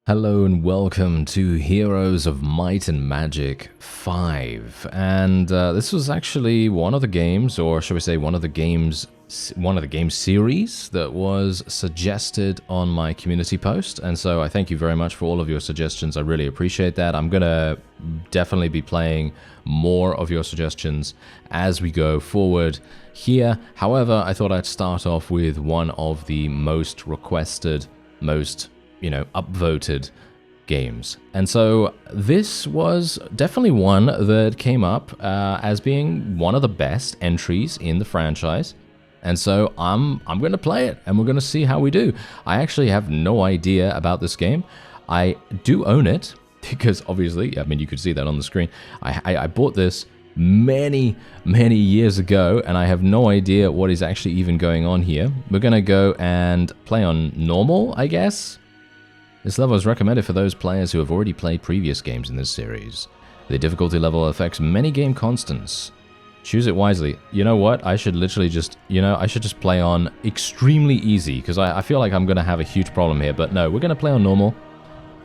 Hello and welcome to Heroes of Might and Magic 5, and this was actually one of the games, or shall we say one of the game series that was suggested on my community post, and so I thank you very much for all of your suggestions. I really appreciate that. I'm gonna definitely be playing more of your suggestions as we go forward here. However, I thought I'd start off with one of the most requested, most upvoted games. And so this was definitely one that came up as being one of the best entries in the franchise. And so I'm going to play it, and we're going to see how we do. I actually have no idea about this game. I do own it, because obviously, I mean, you could see that on the screen. I bought this many years ago, and I have no idea what is actually even going on here. We're going to go and play on normal, I guess. This level is recommended for those players who have already played previous games in this series. The difficulty level affects many game constants. Choose it wisely. You know what? I should literally just, I should just play on extremely easy, because I feel like I'm going to have a huge problem here. But no, we're going to play on normal.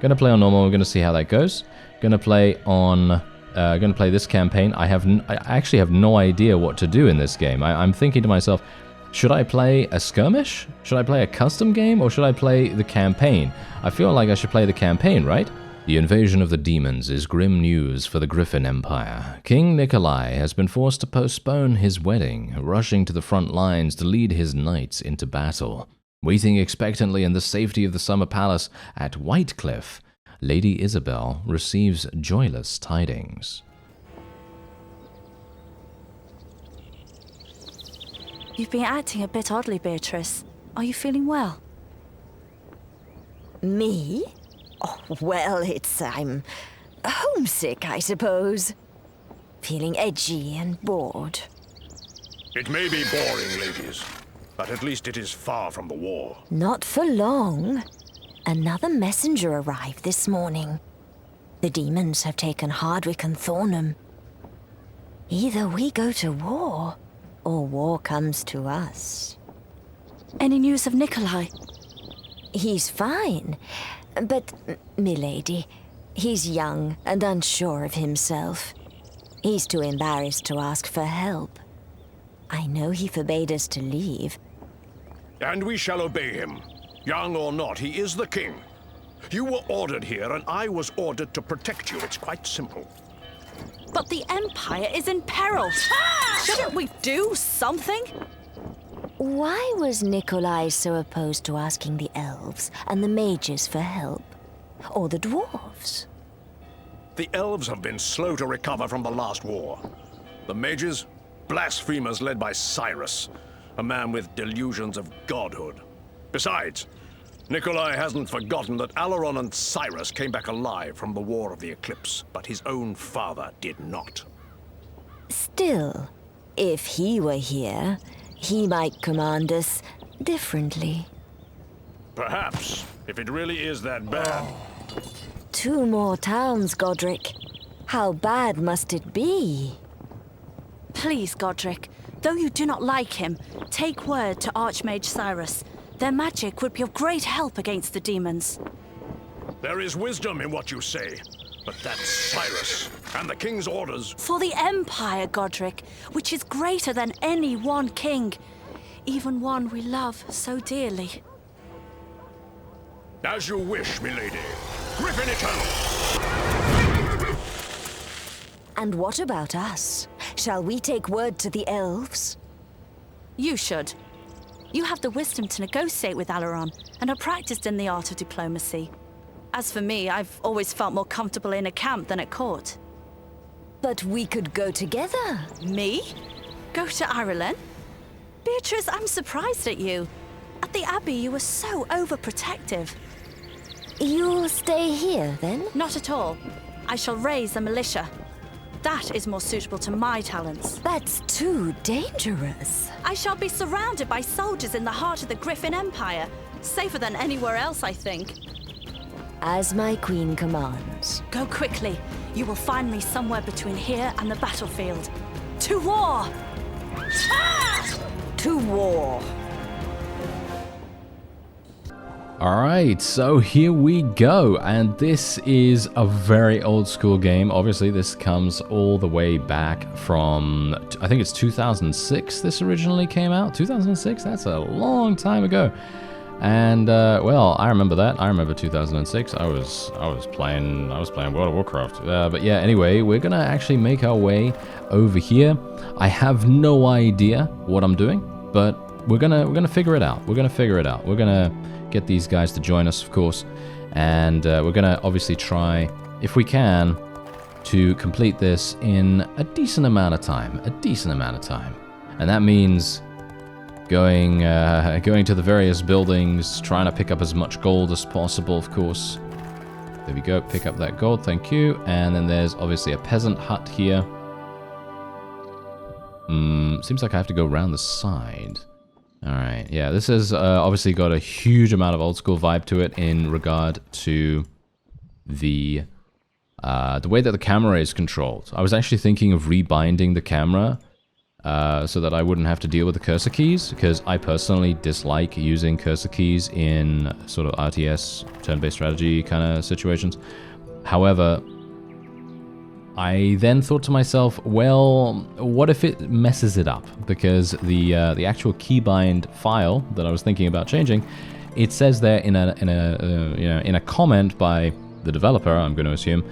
We're going to see how that goes. Going to play this campaign. I actually have no idea what to do in this game. I'm thinking to myself, should I play a skirmish? Should I play a custom game? Or should I play the campaign? I feel like I should play the campaign, right? The invasion of the demons is grim news for the Griffin Empire. King Nikolai has been forced to postpone his wedding, rushing to the front lines to lead his knights into battle. Waiting expectantly in the safety of the Summer Palace at Whitecliff, Lady Isabel receives joyless tidings. You've been acting a bit oddly, Beatrice. Are you feeling well? Me? Oh, well, I'm homesick, I suppose. Feeling edgy and bored. It may be boring, ladies, but at least it is far from the war. Not for long. Another messenger arrived this morning. The demons have taken Hardwick and Thornham. Either we go to war, or war comes to us. Any news of Nikolai? He's fine, but, milady, he's young and unsure of himself. He's too embarrassed to ask for help. I know he forbade us to leave. And we shall obey him. Young or not, he is the king. You were ordered here, and I was ordered to protect you. It's quite simple. But the Empire is in peril. Shouldn't we do something? Why was Nikolai so opposed to asking the elves and the mages for help? Or the dwarves? The elves have been slow to recover from the last war. The mages, blasphemers led by Cyrus, a man with delusions of godhood. Besides, Nikolai hasn't forgotten that Alaron and Cyrus came back alive from the War of the Eclipse, but his own father did not. Still, if he were here, he might command us differently. Perhaps, if it really is that bad. 2 more towns, Godric. How bad must it be? Please, Godric, though you do not like him, take word to Archmage Cyrus. Their magic would be of great help against the demons. There is wisdom in what you say, but that's Cyrus, and the king's orders. For the Empire, Godric, which is greater than any one king, even one we love so dearly. As you wish, milady. Griffin Eternal! And what about us? Shall we take word to the elves? You should. You have the wisdom to negotiate with Alaron and are practiced in the art of diplomacy. As for me, I've always felt more comfortable in a camp than at court. But we could go together. Me? Go to Ireland? Beatrice, I'm surprised at you. At the Abbey, you were so overprotective. You'll stay here, then? Not at all. I shall raise a militia. That is more suitable to my talents. That's too dangerous. I shall be surrounded by soldiers in the heart of the Griffin Empire. Safer than anywhere else, I think. As my queen commands. Go quickly. You will find me somewhere between here and the battlefield. To war! To war! Alright, so here we go, and this is a very old school game. Obviously, this comes all the way back from, I think it's 2006 this originally came out. 2006? That's a long time ago. And, well, I remember that. I remember 2006. I was playing World of Warcraft. But yeah, anyway, we're gonna actually make our way over here. I have no idea what I'm doing, but we're gonna figure it out. We're gonna get these guys to join us, of course, and we're gonna obviously try, if we can, to complete this in a decent amount of time. And that means going to the various buildings, trying to pick up as much gold as possible, of course. There we go, pick up that gold, thank you. And then there's obviously a peasant hut here. Seems like I have to go around the side. Alright, yeah, this has obviously got a huge amount of old school vibe to it in regard to the way that the camera is controlled. I was actually thinking of rebinding the camera so that I wouldn't have to deal with the cursor keys, because I personally dislike using cursor keys in sort of RTS, turn-based strategy kind of situations. However, I then thought to myself, well, what if it messes it up? Because the actual keybind file that I was thinking about changing, it says there in a comment by the developer, I'm going to assume,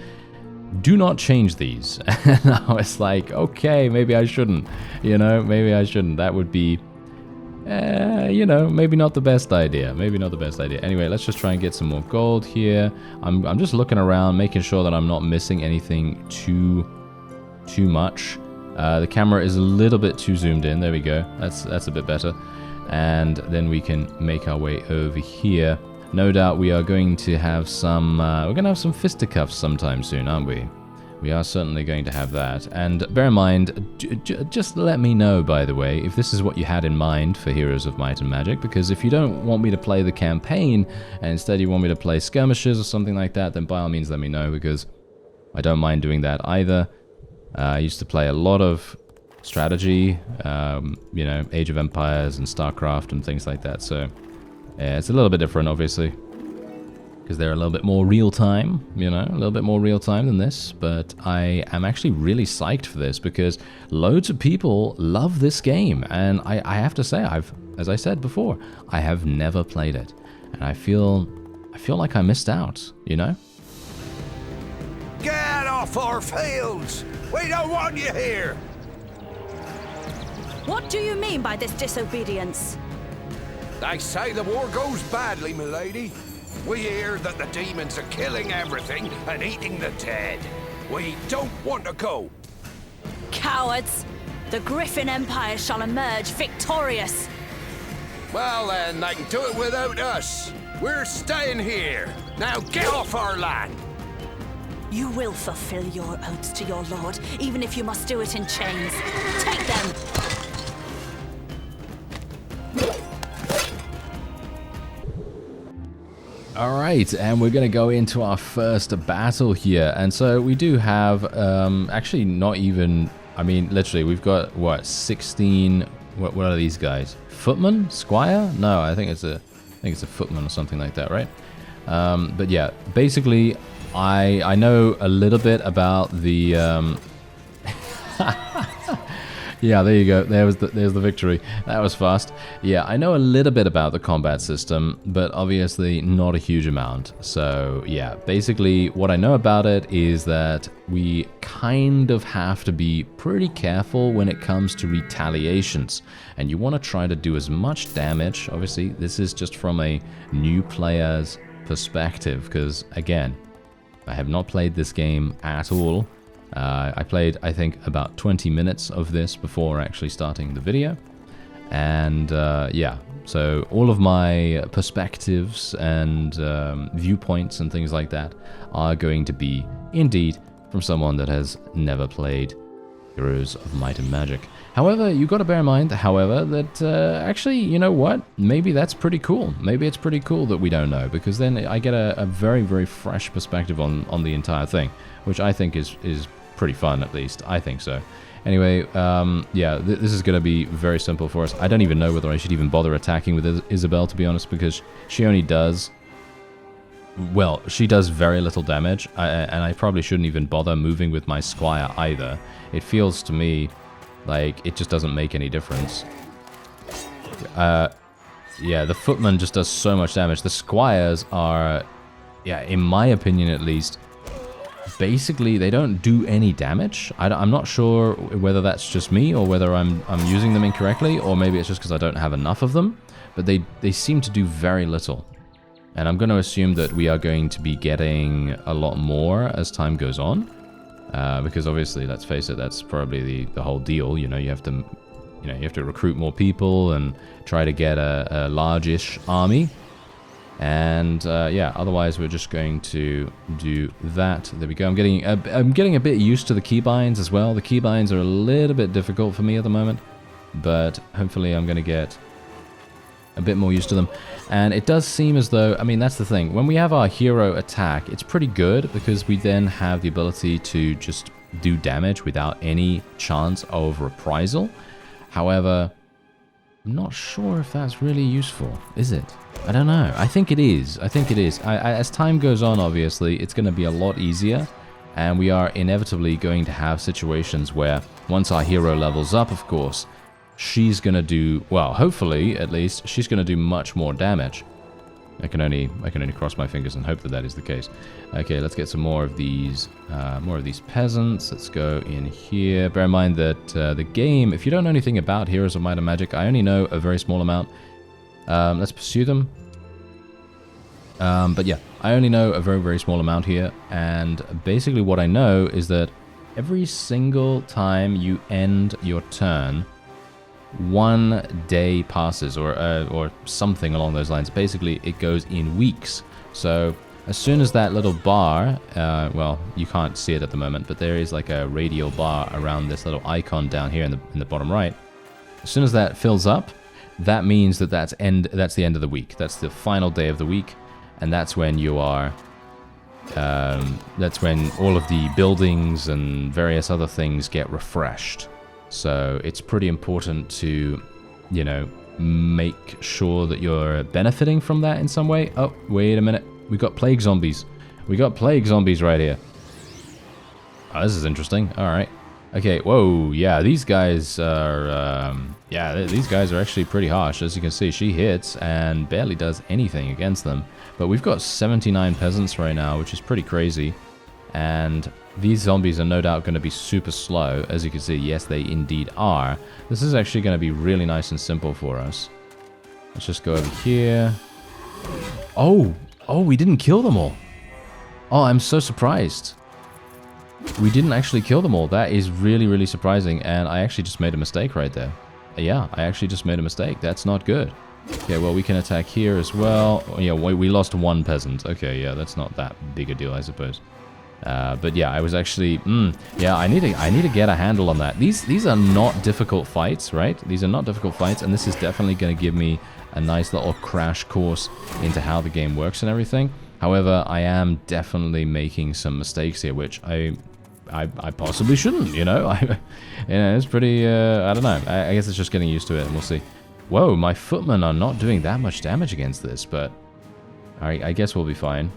do not change these. And I was like, okay, maybe I shouldn't. Maybe I shouldn't. That would be, maybe not the best idea. Anyway, let's just try and get some more gold here. I'm just looking around, making sure that I'm not missing anything too much. The camera is a little bit too zoomed in. There we go. That's a bit better. And then we can make our way over here. No doubt we are going to have some, we're going to have some fisticuffs sometime soon, aren't we? We are certainly going to have that. And bear in mind, just let me know, by the way, if this is what you had in mind for Heroes of Might and Magic, because if you don't want me to play the campaign, and instead you want me to play skirmishes or something like that, then by all means let me know, because I don't mind doing that either. I used to play a lot of strategy, Age of Empires and StarCraft and things like that, so yeah, it's a little bit different, obviously, because they're a little bit more real-time, a little bit more real-time than this, but I am actually really psyched for this, because loads of people love this game, and I have to say, as I said before, I have never played it, and I feel like I missed out, Get off our fields! We don't want you here! What do you mean by this disobedience? They say the war goes badly, milady. We hear that the demons are killing everything and eating the dead. We don't want to go. Cowards! The Griffin Empire shall emerge victorious. Well then, they can do it without us. We're staying here. Now get off our land. You will fulfill your oaths to your lord, even if you must do it in chains. Take them! Alright, and we're going to go into our first battle here. And so we do have, actually not even, literally, we've got, 16, what are these guys? Footman? Squire? No, I think it's a footman or something like that, right? But yeah, basically, I know a little bit about the, yeah, there you go. There's the victory. That was fast. Yeah, I know a little bit about the combat system, but obviously not a huge amount. So yeah, basically what I know about it is that we kind of have to be pretty careful when it comes to retaliations. And you want to try to do as much damage. Obviously, this is just from a new player's perspective, because again, I have not played this game at all. I played, I think, about 20 minutes of this before actually starting the video. And yeah, so all of my perspectives and viewpoints and things like that are going to be, indeed, from someone that has never played Heroes of Might and Magic. However, you've got to bear in mind, however, that actually, you know what? Maybe that's pretty cool. Maybe it's pretty cool that we don't know, because then I get a very, very fresh perspective on the entire thing, which I think is pretty fun, at least. I think so. Anyway, yeah, this is going to be very simple for us. I don't even know whether I should even bother attacking with Isabel, to be honest, because she only does well, she does very little damage, and I probably shouldn't even bother moving with my squire either. It feels to me like it just doesn't make any difference. Yeah, the footman just does so much damage. The squires are, yeah, in my opinion at least, basically they don't do any damage. I'm not sure whether that's just me or whether I'm using them incorrectly, or maybe it's just because I don't have enough of them. But they seem to do very little. And I'm going to assume that we are going to be getting a lot more as time goes on. Because obviously, let's face it, that's probably the whole deal. You know, you have to recruit more people and try to get a large-ish army. And yeah, otherwise we're just going to do that. There we go. I'm getting a bit used to the keybinds as well. The keybinds are a little bit difficult for me at the moment, but hopefully I'm going to get a bit more used to them. And it does seem as though, I mean, that's the thing. When we have our hero attack, it's pretty good because we then have the ability to just do damage without any chance of reprisal. However, I'm not sure if that's really useful, is it? I don't know. I think it is. I think it is. As time goes on, obviously, it's going to be a lot easier. And we are inevitably going to have situations where, once our hero levels up, of course, she's going to do, well, hopefully, at least, she's going to do much more damage. I can only cross my fingers and hope that that is the case. Okay, let's get some more of these peasants. Let's go in here. Bear in mind that the game, if you don't know anything about Heroes of Might and Magic, I only know a very small amount. Let's pursue them. But yeah, I only know a very, very small amount here. And basically what I know is that every single time you end your turn, 1 day passes, or something along those lines. Basically, it goes in weeks. So as soon as that little bar, well, you can't see it at the moment, but there is like a radial bar around this little icon down here in the bottom right. As soon as that fills up, that means that that's the end of the week. That's the final day of the week, and that's when you are. That's when all of the buildings and various other things get refreshed. So it's pretty important to, you know, make sure that you're benefiting from that in some way. Oh, wait a minute. We got plague zombies. We got plague zombies right here. Oh, this is interesting. All right. Okay, whoa, yeah, these guys are, these guys are actually pretty harsh. As you can see, she hits and barely does anything against them. But we've got 79 peasants right now, which is pretty crazy. And these zombies are no doubt going to be super slow. As you can see, yes, they indeed are. This is actually going to be really nice and simple for us. Let's just go over here. Oh, we didn't kill them all. Oh, I'm so surprised. We didn't actually kill them all. That is really, really surprising. And I actually just made a mistake right there. Yeah, I actually just made a mistake. That's not good. Okay, well, we can attack here as well. Yeah, we lost 1 peasant. Okay, yeah, that's not that big a deal, I suppose. But yeah, I was actually, yeah, I need to get a handle on that. These are not difficult fights, right? These are not difficult fights, and this is definitely going to give me a nice little crash course into how the game works and everything. However, I am definitely making some mistakes here, which I possibly shouldn't, you know? It's pretty, I don't know. I guess it's just getting used to it, and we'll see. Whoa, my footmen are not doing that much damage against this, but I guess we'll be fine.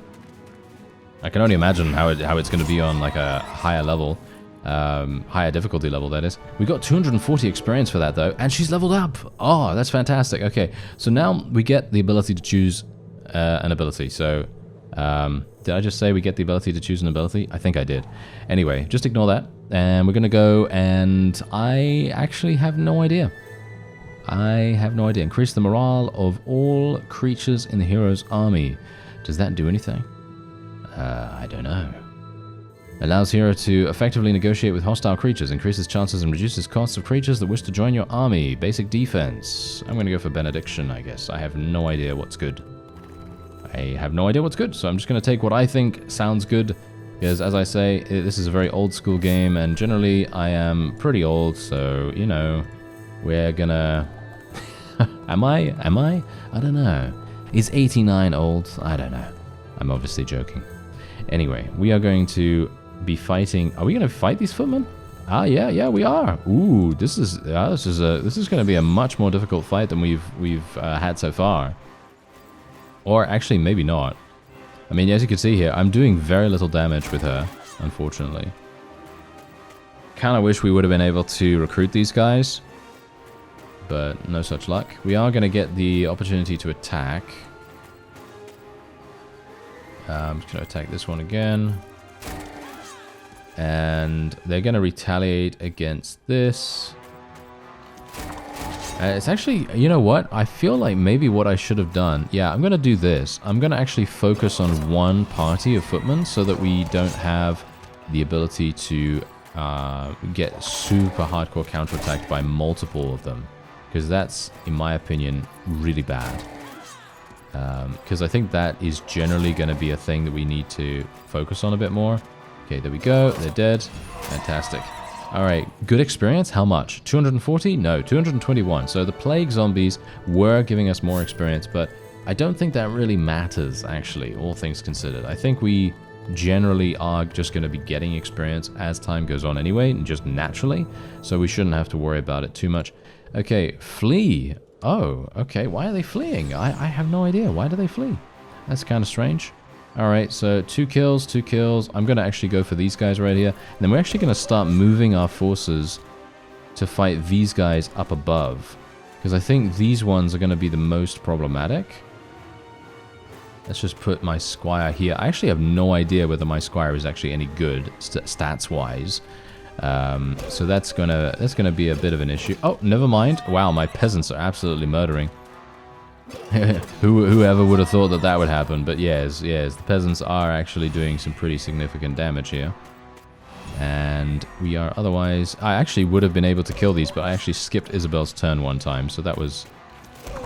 I can only imagine how it's going to be on like a higher level, higher difficulty level, that is. We got 240 experience for that, though, and she's leveled up. Oh, that's fantastic. Okay, so now we get the ability to choose an ability. So, did I just say we get the ability to choose an ability? I think I did. Anyway, just ignore that, and we're going to go, and I actually have no idea. I have no idea. Increase the morale of all creatures in the hero's army. Does that do anything? I don't know. Allows hero to effectively negotiate with hostile creatures, increases chances and reduces costs of creatures that wish to join your army. Basic defense. I'm going to go for benediction, I guess. I have no idea what's good. So I'm just going to take what I think sounds good, because as I say, this is a very old school game, and generally I am pretty old, so, you know, we're gonna... Am I? I don't know. Is 89 old? I don't know. I'm obviously joking. Anyway, we are going to be fighting... Are we going to fight these footmen? Ah, yeah, we are. Ooh, this is going to be a much more difficult fight than we've had so far. Or actually, maybe not. I mean, as you can see here, I'm doing very little damage with her, unfortunately. Kind of wish we would have been able to recruit these guys, but no such luck. We are going to get the opportunity to attack. I'm just going to attack this one again. And they're going to retaliate against this. It's actually, you know what? I feel like maybe what I should have done... Yeah, I'm going to do this. I'm going to actually focus on one party of footmen so that we don't have the ability to get super hardcore counterattacked by multiple of them. Because that's, in my opinion, really bad. Because I think that is generally going to be a thing that we need to focus on a bit more. Okay, there we go. They're dead. Fantastic. Alright, good experience? How much? 240? No, 221. So the plague zombies were giving us more experience, but I don't think that really matters, actually, all things considered. I think we generally are just going to be getting experience as time goes on anyway, and just naturally, so we shouldn't have to worry about it too much. Okay, flee. Oh, okay, why are they fleeing? I have no idea. Why do they flee? That's kind of strange. Alright, so 2 kills, 2 kills. I'm going to actually go for these guys right here. And then we're actually going to start moving our forces to fight these guys up above. Because I think these ones are going to be the most problematic. Let's just put my squire here. I actually have no idea whether my squire is actually any good stats-wise. So that's gonna be a bit of an issue. Oh, never mind. Wow, my peasants are absolutely murdering. Whoever would have thought that that would happen, but yes, the peasants are actually doing some pretty significant damage here. And we are otherwise... I actually would have been able to kill these, but I actually skipped Isabel's turn one time, so that was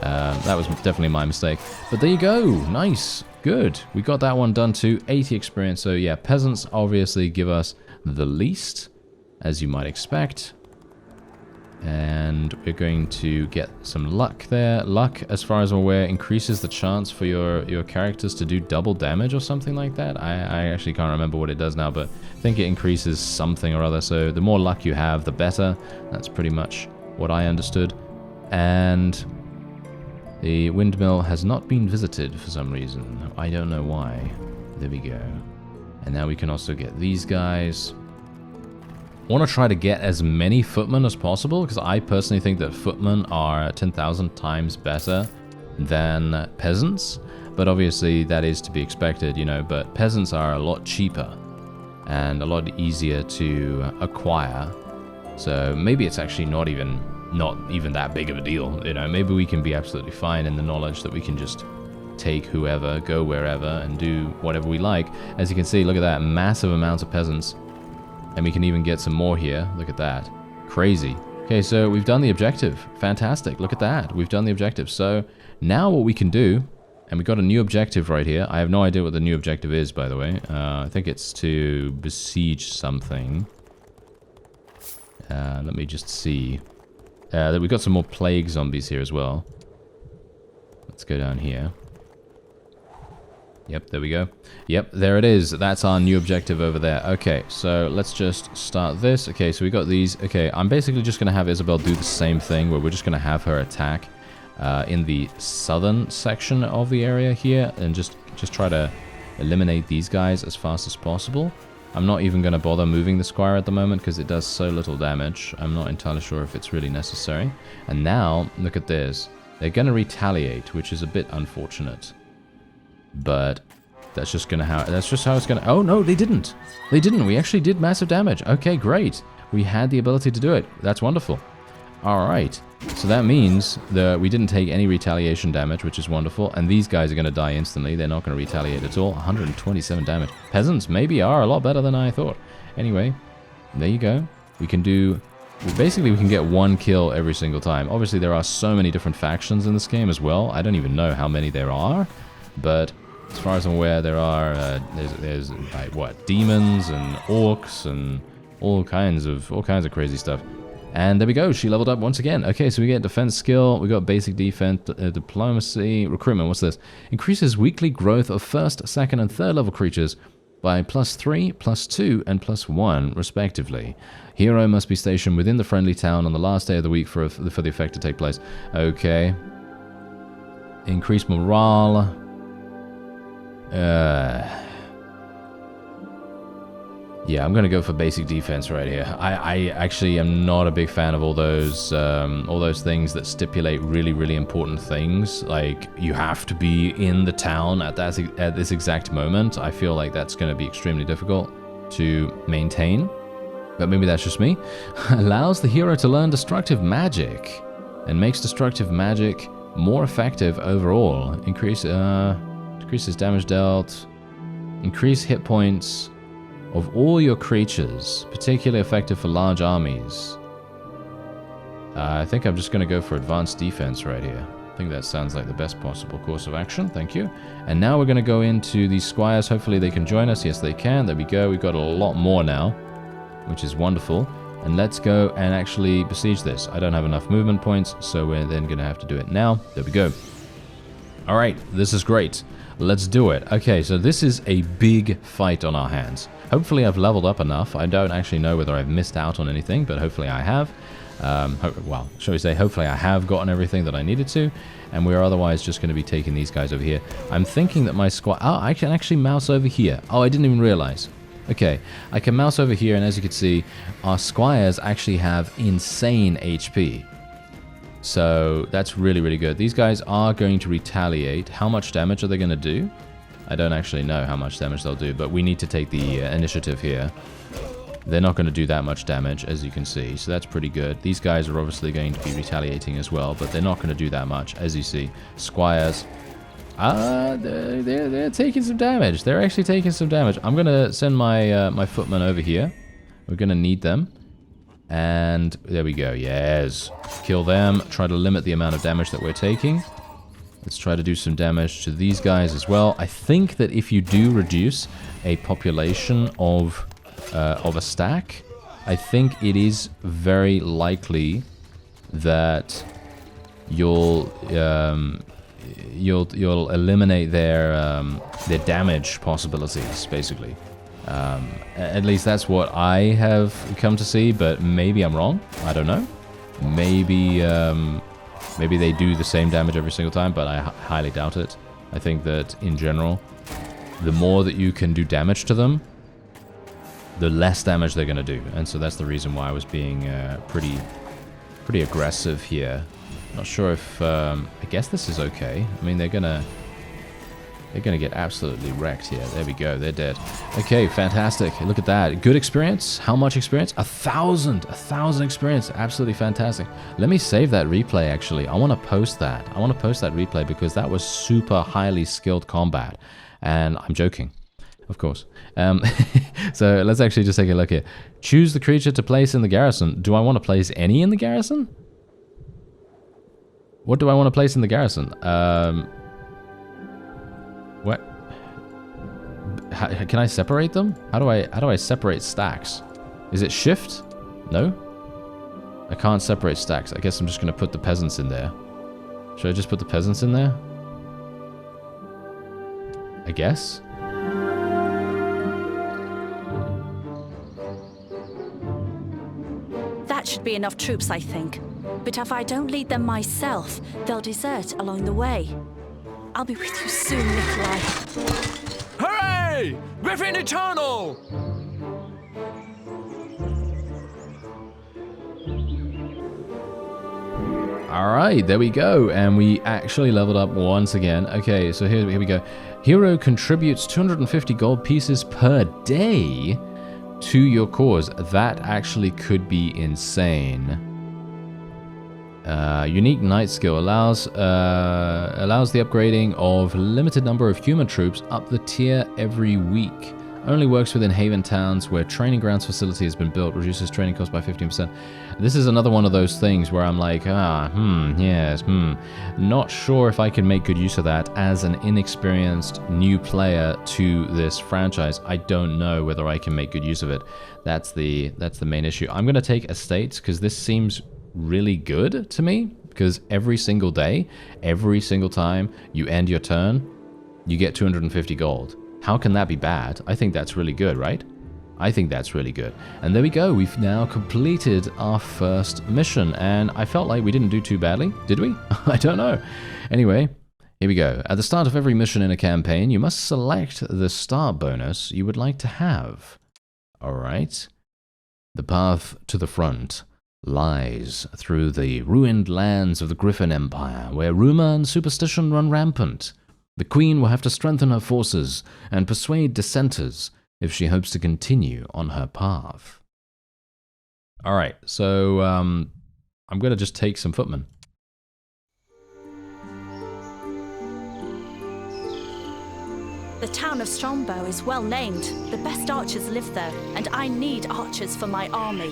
definitely my mistake. But there you go, nice, good. We got that one done too, 80 experience, so yeah, peasants obviously give us the least, as you might expect. And we're going to get some luck there. Luck, as far as I'm aware, increases the chance for your characters to do double damage or something like that. I actually can't remember what it does now, but I think it increases something or other. So the more luck you have, the better. That's pretty much what I understood. And the windmill has not been visited for some reason. I don't know why. There we go. And now we can also get these guys. I want to try to get as many footmen as possible, because I personally think that footmen are 10,000 times better than peasants. But obviously that is to be expected, you know, but peasants are a lot cheaper and a lot easier to acquire. So maybe it's actually not even that big of a deal, you know. Maybe we can be absolutely fine in the knowledge that we can just take whoever, go wherever, and do whatever we like. As you can see, look at that, massive amounts of peasants. And we can even get some more here. Look at that. Crazy. Okay, so we've done the objective. Fantastic. Look at that. We've done the objective. So now what we can do, and we got a new objective right here. I have no idea what the new objective is, by the way. I think it's to besiege something. Let me just see. We've got some more plague zombies here as well. Let's go down here. Yep, there we go. Yep, there it is. That's our new objective over there. Okay, so let's just start this. Okay, so we got these. Okay, I'm basically just going to have Isabel do the same thing, where we're just going to have her attack in the southern section of the area here, and just try to eliminate these guys as fast as possible. I'm not even going to bother moving the squire at the moment, because it does so little damage. I'm not entirely sure if it's really necessary. And now, look at this. They're going to retaliate, which is a bit unfortunate. But that's just how it's gonna... Oh no, they didn't. They didn't. We actually did massive damage. Okay, great. We had the ability to do it. That's wonderful. All right. So that means that we didn't take any retaliation damage, which is wonderful. And these guys are going to die instantly. They're not going to retaliate at all. 127 damage. Peasants maybe are a lot better than I thought. Anyway, there you go. We can do... Basically, we can get 1 kill every single time. Obviously, there are so many different factions in this game as well. I don't even know how many there are. But as far as I'm aware, there are there's like what, demons and orcs and all kinds of crazy stuff. And there we go. She leveled up once again. Okay, so we get defense skill. We got basic defense, diplomacy, recruitment. What's this? Increases weekly growth of first, second, and third level creatures by +3, +2, and +1, respectively. Hero must be stationed within the friendly town on the last day of the week for the effect to take place. Okay. Increase morale. Yeah, I'm gonna go for basic defense right here. I actually am not a big fan of all those things that stipulate really, really important things. Like, you have to be in the town at this exact moment. I feel like that's gonna be extremely difficult to maintain. But maybe that's just me. Allows the hero to learn destructive magic and makes destructive magic more effective overall. Decreases damage dealt. Increase hit points of all your creatures, particularly effective for large armies. I think I'm just going to go for advanced defense right here. I think that sounds like the best possible course of action. Thank you. And now we're going to go into these squires. Hopefully they can join us. Yes, they can. There we go. We've got a lot more now, which is wonderful. And let's go and actually besiege this. I don't have enough movement points, so we're then going to have to do it now. There we go. All right, this is great. Let's do it. Okay, so this is a big fight on our hands. Hopefully I've leveled up enough. I don't actually know whether I've missed out on anything, but hopefully I have. Well, shall we say, hopefully I have gotten everything that I needed to, and we're otherwise just going to be taking these guys over here. I'm thinking that my squad... Oh, I can actually mouse over here. Oh, I didn't even realize. Okay, I can mouse over here, and as you can see, our squires actually have insane HP. So that's really, really good. These guys are going to retaliate. How much damage are they going to do? I don't actually know how much damage they'll do, but we need to take the initiative here. They're not going to do that much damage, as you can see, so that's pretty good. These guys are obviously going to be retaliating as well, but they're not going to do that much, as you see. Squires, they're taking some damage. They're actually taking some damage. I'm going to send my my footmen over here. We're going to need them. And there we go. Yes. Kill them. Try to limit the amount of damage that we're taking. Let's try to do some damage to these guys as well. I think that if you do reduce a population of a stack, I think it is very likely that you'll eliminate their damage possibilities, basically. At least that's what I have come to see, but maybe I'm wrong. I don't know. Maybe maybe they do the same damage every single time, but I highly doubt it. I think that in general, the more that you can do damage to them, the less damage they're going to do. And so that's the reason why I was being pretty aggressive here. Not sure if... I guess this is okay. I mean, they're gonna get absolutely wrecked here. There we go. They're dead. Okay, fantastic. Look at that. Good experience. How much experience? 1,000. 1,000 experience. Absolutely fantastic. Let me save that replay, actually. I want to post that. I want to post that replay because that was super highly skilled combat. And I'm joking, of course. So let's actually just take a look here. Choose the creature to place in the garrison. Do I want to place any in the garrison? What do I want to place in the garrison? What? Can I separate them? How do I separate stacks? Is it shift? No? I can't separate stacks. I guess I'm just going to put the peasants in there. Should I just put the peasants in there? I guess. That should be enough troops, I think. But if I don't lead them myself, they'll desert along the way. I'll be with you soon, Nikolai. Hooray! Griffin Eternal! Alright, there we go. And we actually leveled up once again. Okay, so here we go. Hero contributes 250 gold pieces per day to your cause. That actually could be insane. Unique Knight skill allows the upgrading of limited number of human troops up the tier every week. Only works within Haven towns where training grounds facility has been built. Reduces training cost by 15%. This is another one of those things where I'm like, not sure if I can make good use of that as an inexperienced new player to this franchise. I don't know whether I can make good use of it. That's the main issue. I'm going to take estates because this seems really good to me, because every single day, every single time you end your turn, you get 250 gold. How can that be bad? I think that's really good, right? I think that's really good. And there we go. We've now completed our first mission, and I felt like we didn't do too badly. Did we? I don't know. Anyway, Here we go. At the start of every mission in a campaign, you must select the start bonus you would like to have. Alright. The path to the front lies through the ruined lands of the Griffin Empire, where rumor and superstition run rampant. The Queen will have to strengthen her forces and persuade dissenters if she hopes to continue on her path. Alright, so I'm going to just take some footmen. The town of Strongbow is well named. The best archers live there, and I need archers for my army.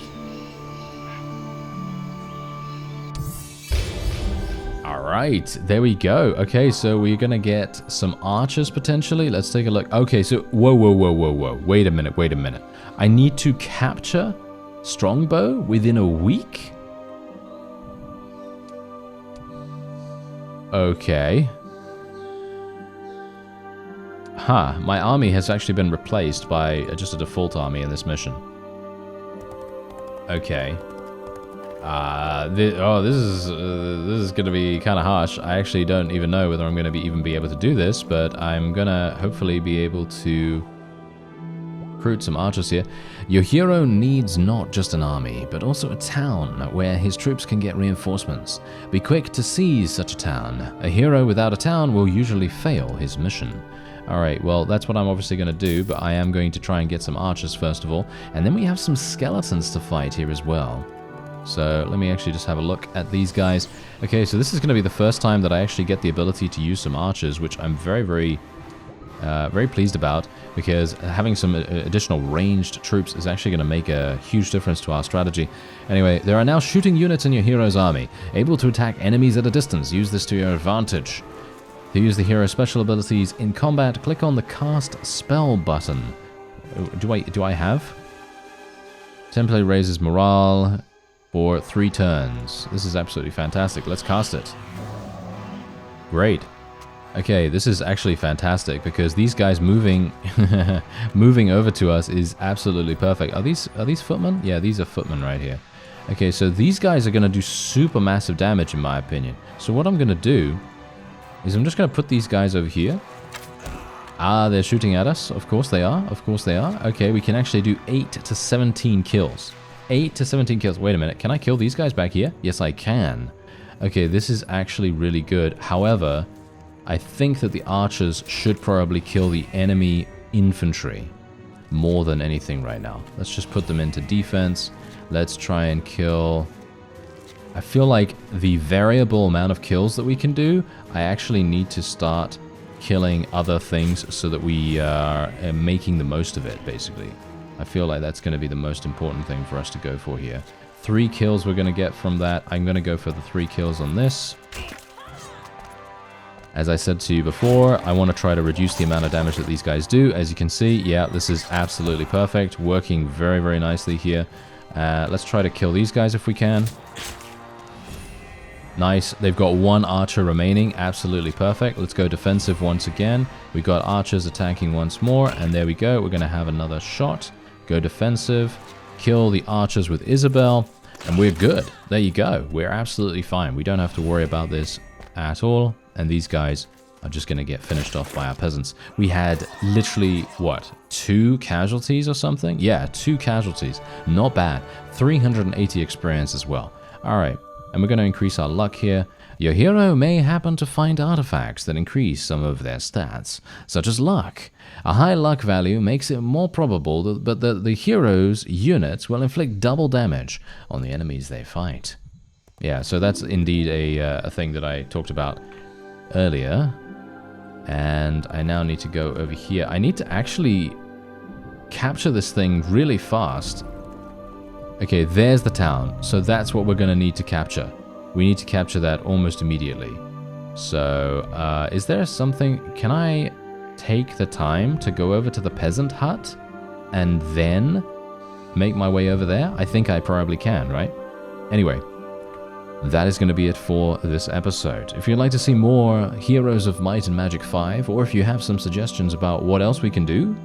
Alright, there we go. Okay, so we're gonna get some archers potentially. Let's take a look. Okay, so whoa. Wait a minute. I need to capture Strongbow within a week? Okay. My army has actually been replaced by just a default army in this mission. Okay. This is gonna be kind of harsh. I actually don't even know whether I'm gonna even be able to do this, but I'm gonna hopefully be able to recruit some archers here. Your hero needs not just an army, but also a town where his troops can get reinforcements. Be quick to seize such a town. A hero without a town will usually fail his mission. Alright, well, that's what I'm obviously going to do, but I am going to try and get some archers first of all. And then we have some skeletons to fight here as well. So let me actually just have a look at these guys. Okay, so this is going to be the first time that I actually get the ability to use some archers, which I'm very pleased about, because having some additional ranged troops is actually going to make a huge difference to our strategy. Anyway, there are now shooting units in your hero's army, able to attack enemies at a distance. Use this to your advantage. To use the hero's special abilities in combat, click on the Cast Spell button. Do I have? Template raises morale for 3 turns. This is absolutely fantastic. Let's cast it. Great. Okay, this is actually fantastic because these guys moving over to us is absolutely perfect. Are these footmen? Yeah, these are footmen right here. Okay, so these guys are going to do super massive damage in my opinion. So what I'm going to do is I'm just going to put these guys over here. They're shooting at us. Of course they are. Okay, we can actually do 8 to 17 kills. 8 to 17 kills. Wait a minute. Can I kill these guys back here? Yes, I can. Okay, this is actually really good. However, I think that the archers should probably kill the enemy infantry more than anything right now. Let's just put them into defense. Let's try and kill... I feel like the variable amount of kills that we can do, I actually need to start killing other things so that we are making the most of it, basically. I feel like that's going to be the most important thing for us to go for here. 3 kills we're going to get from that. I'm going to go for the 3 kills on this. As I said to you before, I want to try to reduce the amount of damage that these guys do. As you can see, yeah, this is absolutely perfect. Working very nicely here. Let's try to kill these guys if we can. Nice. They've got 1 archer remaining. Absolutely perfect. Let's go defensive once again. We got archers attacking once more. And there we go. We're going to have another shot. Go defensive. Kill the archers with Isabel. And we're good. There you go. We're absolutely fine. We don't have to worry about this at all. And these guys are just going to get finished off by our peasants. We had literally, what, 2 casualties or something? Yeah, 2 casualties. Not bad. 380 experience as well. All right. And we're going to increase our luck here. Your hero may happen to find artifacts that increase some of their stats, such as luck. A high luck value makes it more probable that the hero's units will inflict double damage on the enemies they fight. Yeah, so that's indeed a thing that I talked about earlier. And I now need to go over here. I need to actually capture this thing really fast. Okay, there's the town. So that's what we're going to need to capture. We need to capture that almost immediately. So, is there something... Can I take the time to go over to the peasant hut and then make my way over there? I think I probably can, right? Anyway, that is going to be it for this episode. If you'd like to see more Heroes of Might and Magic 5, or if you have some suggestions about what else we can do,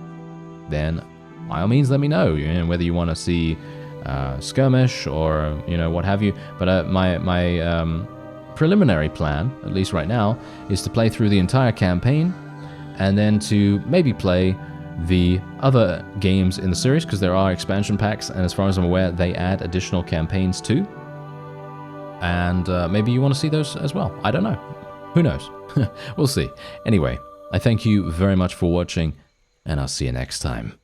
then by all means let me know. You know, whether you want to see... skirmish or what have you, but my preliminary plan, at least right now, is to play through the entire campaign and then to maybe play the other games in the series, because there are expansion packs, and as far as I'm aware, they add additional campaigns too. And maybe you want to see those as well. I don't know. Who knows? We'll see. Anyway, I thank you very much for watching, and I'll see you next time.